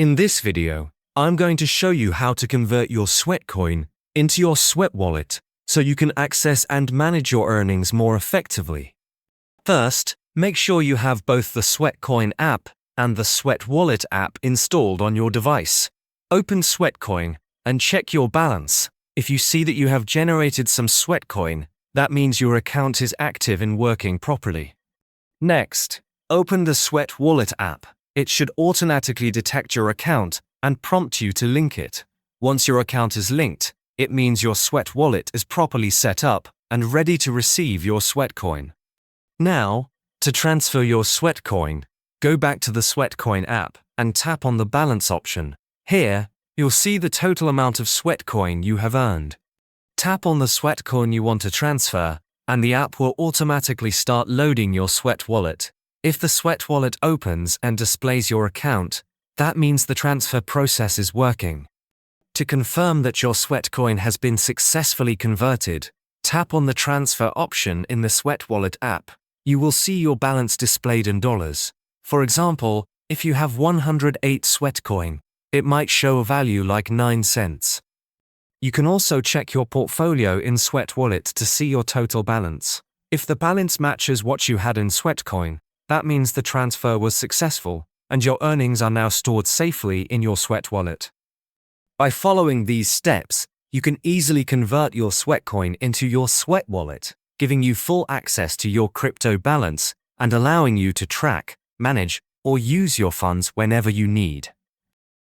In this video, I'm going to show you how to convert your Sweatcoin into your Sweat wallet so you can access and manage your earnings more effectively. First, make sure you have both the Sweatcoin app and the Sweat wallet app installed on your device. Open Sweatcoin and check your balance. If you see that you have generated some Sweatcoin, that means your account is active and working properly. Next, open the Sweat wallet app. It should automatically detect your account and prompt you to link it. Once your account is linked, it means your Sweat wallet is properly set up and ready to receive your Sweatcoin. Now, to transfer your Sweatcoin, go back to the Sweatcoin app and tap on the balance option. Here, you'll see the total amount of Sweatcoin you have earned. Tap on the Sweatcoin you want to transfer, and the app will automatically start loading your Sweat wallet. If the Sweat wallet opens and displays your account, that means the transfer process is working. To confirm that your Sweatcoin has been successfully converted, tap on the transfer option in the Sweat wallet app. You will see your balance displayed in dollars. For example, if you have 108 Sweatcoin, it might show a value like 9 cents. You can also check your portfolio in Sweat wallet to see your total balance. If the balance matches what you had in Sweatcoin, that means the transfer was successful, and your earnings are now stored safely in your Sweat wallet. By following these steps, you can easily convert your Sweatcoin into your Sweat wallet, giving you full access to your crypto balance and allowing you to track, manage, or use your funds whenever you need.